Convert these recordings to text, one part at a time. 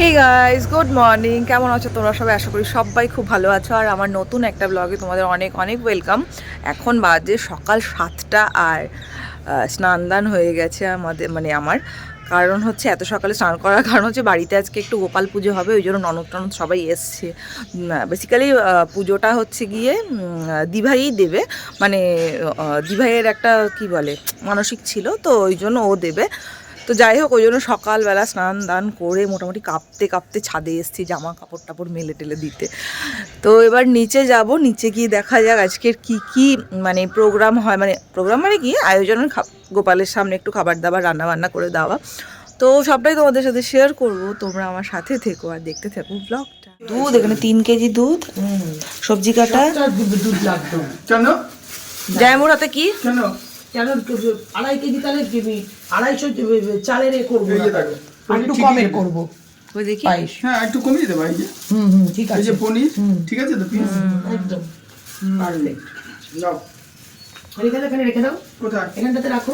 Hey guys, good morning. কেমন আছো তোমরা সবাই? আশা করি সবাই খুব ভালো আছো। আর আমার নতুন একটা ব্লগে তোমাদের অনেক অনেক ওয়েলকাম। এখন বাজে সকাল 7টা আর স্নান দান হয়ে গেছে আমাদের, মানে আমার। কারণ হচ্ছে এত সকালে স্নান করার কারণ হচ্ছে বাড়িতে আজকে একটু গোপাল পুজো হবে, ওই জন্য ননদ টনদ সবাই এসছে। বেসিক্যালি পুজোটা হচ্ছে গিয়ে দিভাইই দেবে, মানে দিভাইয়ের একটা কি বলে মানসিক ছিল, তো ওই জন্য ও দেবে। তো যাই হোক, ওই জন্য সকালবেলা স্নান দান করে মোটামুটি কাঁপতে কাঁপতে ছাদে এসেছি জামা কাপড় টাপড় মেলে টেলে দিতে। তো এবার নিচে যাব, নিচে গিয়ে দেখা যাক আজকের কি কি মানে প্রোগ্রাম হয়, মানে প্রোগ্রাম মানে কি আয়োজন, গোপালের সামনে একটু খাবার দাবার রান্না বান্না করে দেওয়া। তো সবটাই তোমাদের সাথে শেয়ার করব, তোমরা আমার সাথে থেকো আর দেখতে থাকো ব্লগটা। দুধ, এখানে 3 কেজি দুধ, সবজি কাটা। দুধ লাগতো কেন? জায়মুর হাতে কি কেন? 2.5 কেজি তাহলে 250 চালের করবো, একটু ঠিকই কমের দেবে। করবো। ওই দেখি। পায়েস। হ্যাঁ একটু কমিয়ে দেবো। এই যে ঠিক এই আছে, যে পনির, ঠিক আছে তো পিস একদম পারফেক্ট। নাও। এখানে রেখে দাও, কোথায়? এখানটাতে রাখো।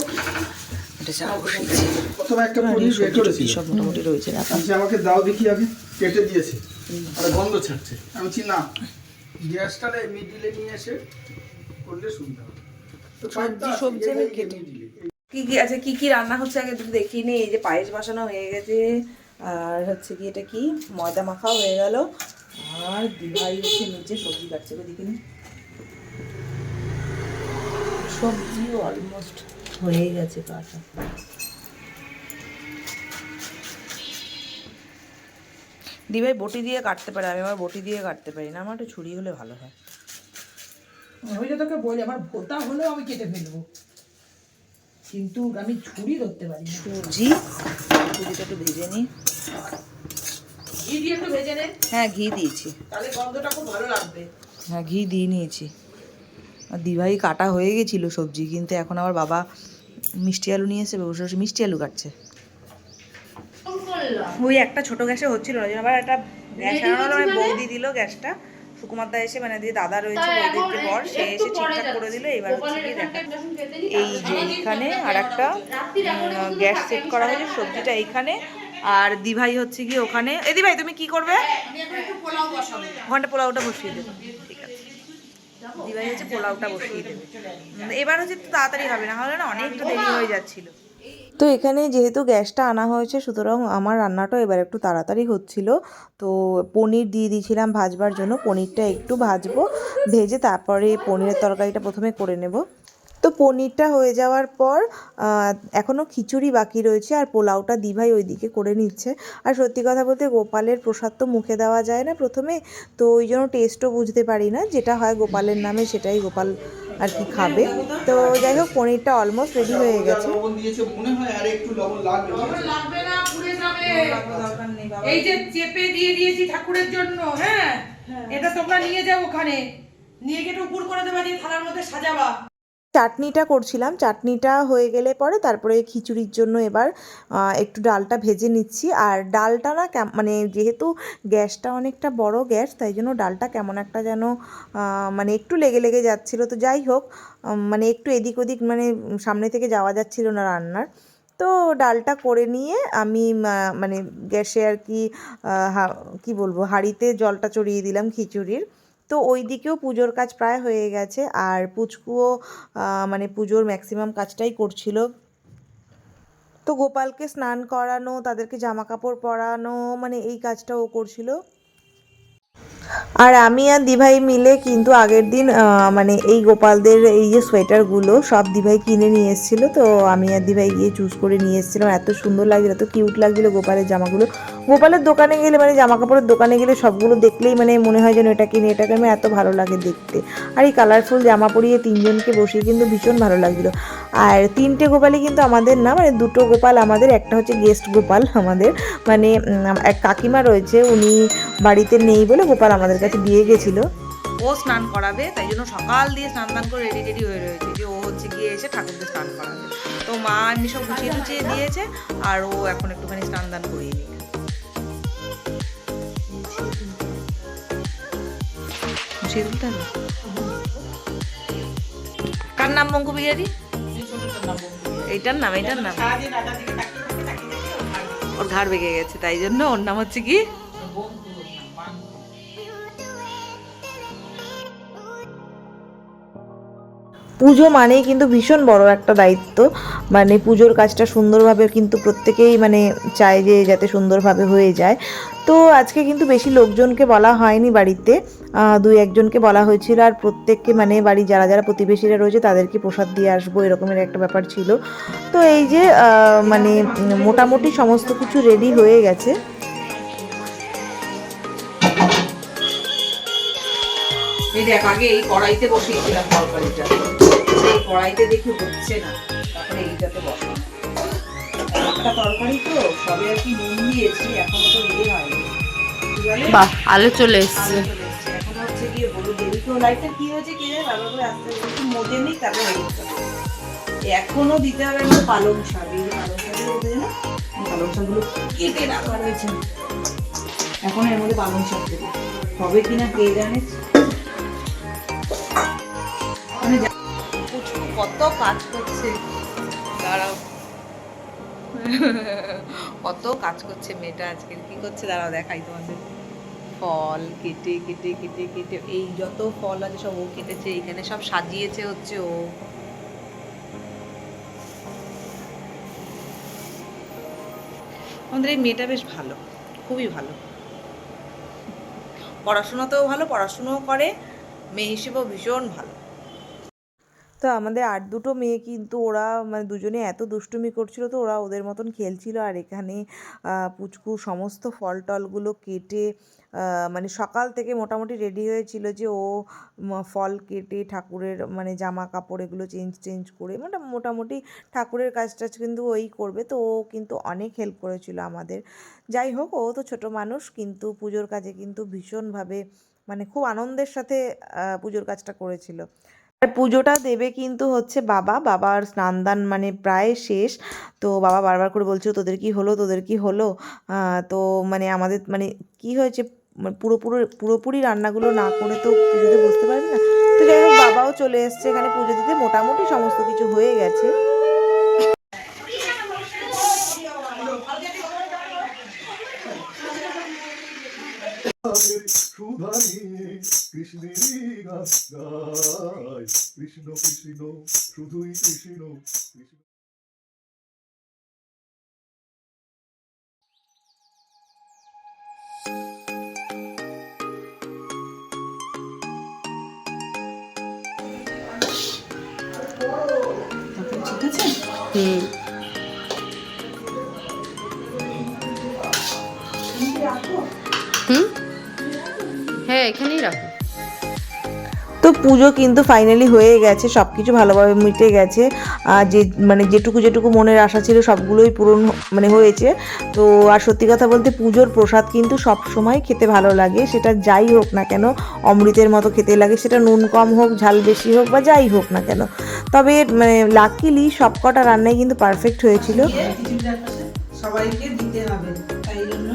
এটা চা বসিয়েছি, প্রথমে একটা পনির বের করেছিল, সব মোটামুটি রয়েছে না। যে আমাকে দাও দেখি আগে, কেটে দিয়েছে আর গন্ধ ছাড়ছে। আমি বলছি না, গ্যাসটা মিডিলে নিয়ে এসে করলে সুবিধা হবে। তো সবজি আমি কেটে কি কি আছে, কি কি রান্না হচ্ছে আগে একটু দেখিনি। এই যে পায়েস বসানো হয়ে গেছে, আর হচ্ছে কি এটা কি ময়দা মাখাও হয়ে গেল, আর দিভাই হচ্ছে নিচে সবজি কাটছে। দেখিনি, সবজিও অলমোস্ট হয়ে গেছে কাটা। দিভাই বটি দিয়ে কাটতে পারে, আমি আমার বটি দিয়ে কাটতে পারি না, আমার একটু ছুরি হলে ভালো হয়। ওই যে তোকে বলি, আমার ভোতা হলেও আমি কেটে ফেলবো, কিন্তু আমি ছুরি ধরতে পারি না। সুজিটা একটু ভেজে নিই। ঘি দিয়ে একটু ভেজে নে, হ্যাঁ ঘি দিয়েছি, তাহলে গন্ধটা খুব ভালো লাগবে। হ্যাঁ ঘি দিয়ে নিয়েছি। আর দিভাই কাটা হয়ে গেছিলো সবজি, কিন্তু এখন আবার বাবা মিষ্টি আলু নিয়ে এসে বসে বসে মিষ্টি আলু কাটছে। ওই একটা ছোট গ্যাসে হচ্ছিল না, আবার একটা গ্যাস আনানো, মানে বৌদি দিল গ্যাসটা। সুকুমারদা এসে, মানে দিয়ে দাদা রয়েছে বৌদির যে বর, সে এসে ঠিকঠাক করে দিল। এবার হচ্ছে কি দেখা, এই যে এইখানে আর একটা গ্যাস সেট করা হয়েছে, সবজিটা এইখানে, আর দিভাই হচ্ছে কি ওখানে। এ দিভাই তুমি কি করবে? ওখানটা পোলাওটা বসিয়ে দেবে, ঠিক আছে। দিভাই হচ্ছে পোলাওটা বসিয়ে দেবে। এবার হচ্ছে একটু তাড়াতাড়ি হবে, না হলে না অনেকটা দেরি হয়ে যাচ্ছিল। তো এখানে যেহেতু গ্যাসটা আনা হয়েছে, সুতরাং আমার রান্নাটা এবার একটু তাড়াতাড়ি হচ্ছিল। তো পনির দিয়ে দিয়েছিলাম ভাজবার জন্য, পনিরটা একটু ভাজবো, ভেজে তারপরে পনিরের তরকারিটা প্রথমে করে নেব। তো পনিরটা হয়ে যাওয়ার পর এখনও খিচুড়ি বাকি রয়েছে, আর পোলাওটা দিভাই ওইদিকে করে নিচ্ছে। আর সত্যি কথা বলতে গোপালের প্রসাদ তো মুখে দেওয়া যায় না প্রথমে, তো ওই জন্য টেস্টও বুঝতে পারি না, যেটা হয় গোপালের নামে সেটাই গোপাল আর কি খাবে। তো যাই হোক, পনিরটা অলমোস্ট রেডি হয়ে গেছে। লবণ দিয়েছে মনে হয়, আর একটু লবণ লাগবে। লাগবে না, পুড়ে যাবে। এই যে চেপে দিয়ে দিয়েছি ঠাকুরের জন্য, হ্যাঁ এটা তোমরা নিয়ে যাও, ওখানে নিয়ে গিয়ে উপর করে দেবা, দিয়ে থালার মধ্যে সাজাবা। চাটনিটা করছিলাম, চাটনিটা হয়ে গেলে পরে তারপরে খিচুড়ির জন্য এবার একটু ডালটা ভেজে নিচ্ছি। আর ডালটা না মানে যেহেতু গ্যাসটা অনেকটা বড় গ্যাস, তাই জন্য ডালটা কেমন একটা যেন মানে একটু লেগে লেগে যাচ্ছিলো। তো যাই হোক, মানে একটু এদিক ওদিক, মানে সামনে থেকে যাওয়া যাচ্ছিল না রান্নার। তো ডালটা করে নিয়ে আমি মানে গ্যাসে আর কি কি বলবো, হাঁড়িতে জলটা চড়িয়ে দিলাম খিচুড়ির। তো ওই দিকেও পুজোর কাজ প্রায় হয়ে গেছে, আর পুচকুও মানে পুজোর ম্যাক্সিমাম কাজটাই করছিল। তো গোপালকে স্নান করানো, তাদেরকে জামা কাপড় পরানো, মানে এই কাজটা ও করছিল। আর আমি আর দিভাই মিলে কিন্তু আগের দিন মানে এই গোপালদের এই যে সোয়েটারগুলো সব দিভাই কিনে নিয়ে এসেছিলো। তো আমি আর দিভাই গিয়ে চুজ করে নিয়ে এসেছিলাম, এত সুন্দর লাগছিল, এত কিউট লাগছিলো গোপালের জামাগুলো। গোপালের দোকানে গেলে, মানে জামা কাপড়ের দোকানে গেলে সবগুলো দেখলেই মানে মনে হয় যেন এটা কিনে, এটা কিনে, এত ভালো লাগে দেখতে। আর এই কালারফুল জামা পরিয়ে তিনজনকে বসিয়ে কিন্তু ভীষণ ভালো লাগছিলো। আর 3টে গোপালই কিন্তু আমাদের না, মানে 2টো গোপাল আমাদের, একটা হচ্ছে গেস্ট গোপাল আমাদের, মানে এক কাকিমা রয়েছে, উনি বাড়িতে নেই বলে গোপাল আমাদের কাছে দিয়ে গেছিলো। ও স্নান করাবে, তাই জন্য সকাল দিয়ে স্নান টান করে রেডি রেডি হয়ে রয়েছে যে ও হচ্ছে গিয়ে এসে ঠাকুরকে স্নান করাবে। তো মা এমনি সব গুছিয়ে টুচিয়ে দিয়েছে, আর ও এখন একটুখানি স্নান দান করিয়ে নিই। গুছিয়ে দিতে হবে। কার নাম মঙ্গু বিহারি? এইটার নাম, এইটার নাম। ওর ধার বেগে গেছে, তাই জন্য ওর নাম হচ্ছে কি পুজো মানেই কিন্তু ভীষণ বড় একটা দায়িত্ব। মানে পুজোর কাজটা সুন্দরভাবে কিন্তু প্রত্যেকেই মানে চায় যে যাতে সুন্দরভাবে হয়ে যায়। তো আজকে কিন্তু বেশি লোকজনকে বলা হয়নি বাড়িতে, দুই একজনকে বলা হয়েছিল, আর প্রত্যেককে মানে বাড়ি যারা যারা প্রতিবেশীরা রয়েছে তাদেরকে প্রসাদ দিয়ে আসবো এরকমের একটা ব্যাপার ছিল। তো এই যে মানে মোটামুটি সমস্ত কিছু রেডি হয়ে গেছে। এই দেখ, আগে এই কড়াইতে বসিয়েছিলাম তরকারিটা, এই কড়াইতে দেখি হচ্ছে না, তারপরে এইটাতে বসাই। একটা তরকারি তো সবে আর কি নুন দিয়েছি, এখনো তো হয়নি। কি বলে? বাহ, আলো চলে এসছে। এখন হচ্ছে গিয়ে হলুদ দেবি তো, লাইটটা কি হয়েছে কি জানি, বারবার করে আস্তে আস্তে মজে নিই, তারপর হলুদ দেবো। এখনো দিতে হবে আমাদের পালং শাক, এই পালং শাকগুলো ওদের না, পালং শাকগুলো কেটে রাখা রয়েছে, এখন এর মধ্যে পালং শাক দেবো, হবে কিনা কে জানে। কত কাজ করছে, দাঁড়াও কত কাজ করছে মেয়েটা আজকে। কি করছে দাঁড়াও দেখাই তোমাদের। ফল কেটে কেটে কেটে কেটে এই যত ফল আছে সব ও কেটেছে, এইখানে সব সাজিয়েছে হচ্ছে ও। আমাদের এই মেয়েটা বেশ ভালো, খুবই ভালো, পড়াশোনাতেও ভালো, পড়াশোনাও করে, মেয়ে হিসেবেও ভীষণ ভালো। তো আমাদের আর দুটো মেয়ে কিন্তু ওরা মানে দুজনে এত দুষ্টুমি করছিল, তো ওরা ওদের মতন খেলছিল। আর এখানে পুচকু সমস্ত ফল টলগুলো কেটে মানে সকাল থেকে মোটামুটি রেডি হয়েছিল যে ও ফল কেটে ঠাকুরের মানে জামা কাপড় এগুলো চেঞ্জ করে মানে মোটামুটি ঠাকুরের কাজ টাজ কিন্তু ওই করবে। তো ও কিন্তু অনেক হেল্প করেছিল আমাদের। যাই হোক, ও তো ছোট মানুষ, কিন্তু পুজোর কাজে কিন্তু ভীষণভাবে মানে খুব আনন্দের সাথে পুজোর কাজটা করেছিল। আর পুজোটা দেবে কিন্তু হচ্ছে বাবার স্নান দান মানে প্রায় শেষ। তো বাবা বারবার করে বলছিল তোদের কি হলো, তোদের কি হলো। তো মানে আমাদের মানে কি হয়েছে, পুরোপুরি রান্নাগুলো না করে তো পুজোতে বসতে পারবে না। তো যাই হোক, বাবাও চলে এসছে এখানে পুজো দিতে, মোটামুটি সমস্ত কিছু হয়ে গেছে। সুধা নিয়ে কৃষ্ণেরই গান গায়, কৃষ্ণ কৃষ্ণ শুধুই কৃষ্ণ কৃষ্ণ। ঠিক আছে। হুম, হুম, হ্যাঁ এখানেই রাখো। তো পুজো কিন্তু ফাইনালি হয়ে গেছে, সব কিছু ভালোভাবে মিটে গেছে। যে মানে যেটুকু মনের আশা ছিল সবগুলোই পূরণ মানে হয়েছে। তো আর সত্যি কথা বলতে পুজোর প্রসাদ কিন্তু সব সময় খেতে ভালো লাগে, সেটা যাই হোক না কেন অমৃতের মতো খেতে লাগে, সেটা নুন কম হোক ঝাল বেশি হোক বা যাই হোক না কেন। তবে মানে লাকিলি সব কটা রান্নাই কিন্তু পারফেক্ট হয়েছিল। সবাইকে দিতে হবে, তাই জন্য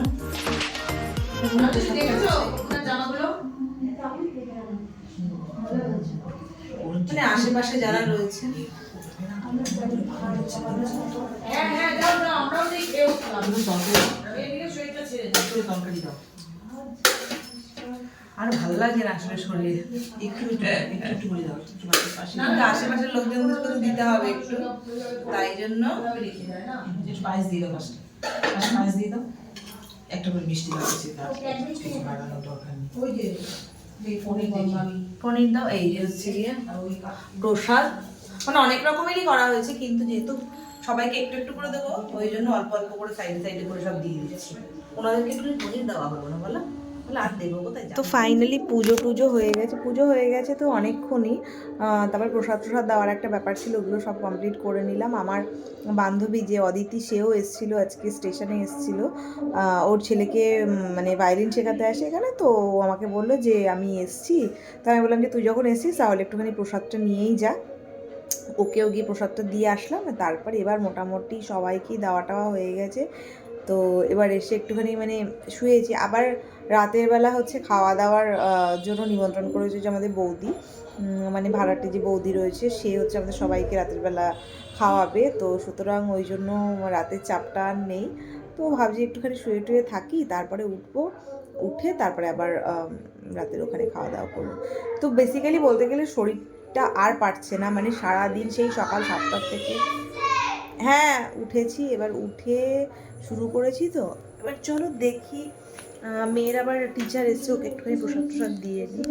মানে আশেপাশে যারা রয়েছে আর ভালো লাগে না আসলে শরীরে, একটু একটু করে দাও, কিন্তু আশেপাশের লোকজনদের তো দিতে হবে একটু, তাই জন্য পায়েস দিয়ে দাও, পায়েস দিয়ে দাও, একটা করে মিষ্টি লাগছে, বাড়ানোর দরকার নেই। ওই যে পনির দাও, এই যে হচ্ছে গিয়ে প্রসাদ, মানে অনেক রকমেরই করা হয়েছে, কিন্তু যেহেতু সবাইকে একটু একটু করে দেবো ওই জন্য অল্প অল্প করে সাইডে করে সব দিয়ে দিচ্ছি। ওনাদেরকে একটু পনির দেওয়া হলো না, বলো আর দেবো কোথায়। তো ফাইনালি পুজো হয়ে গেছে তো অনেকক্ষণই। তারপর প্রসাদ দেওয়ার একটা ব্যাপার ছিল, ওগুলো সব কমপ্লিট করে নিলাম। আমার বান্ধবী যে অদিতি, সেও এসেছিল আজকে, স্টেশনে এসেছিল ওর ছেলেকে মানে ভায়োলিন শেখাতে আসে এখানে। তো ও আমাকে বললো যে আমি এসছি, তো আমি বললাম যে তুই যখন এসছিস তাহলে একটুখানি প্রসাদটা নিয়েই যা। ওকেও গিয়ে প্রসাদটা দিয়ে আসলাম। তারপর এবার মোটামুটি সবাইকেই দেওয়া টাওয়া হয়ে গেছে। তো এবার এসে একটুখানি মানে শুয়েছি। আবার রাতের বেলা হচ্ছে খাওয়া দাওয়ার জন্য নিমন্ত্রণ করেছে যে আমাদের বৌদি, মানে ভাড়াটে যে বৌদি রয়েছে, সে হচ্ছে আমাদের সবাইকে রাতের বেলা খাওয়াবে। তো সুতরাং ওই জন্য রাতের চাপটা আর নেই। তো ভাবছি একটুখানি শুয়ে টুয়ে থাকি, তারপরে উঠবো, উঠে তারপরে আবার রাতের ওখানে খাওয়া দাওয়া করবো। তো বেসিক্যালি বলতে গেলে শরীরটা আর পারছে না, মানে সারাদিন সেই সকাল 7টা থেকে, হ্যাঁ উঠেছি, এবার উঠে শুরু করেছি। তো এবার চলো দেখি, মেয়ের আবার টিচার এসছে, ওকে একটুখানি প্রসাদ দিয়ে নিই।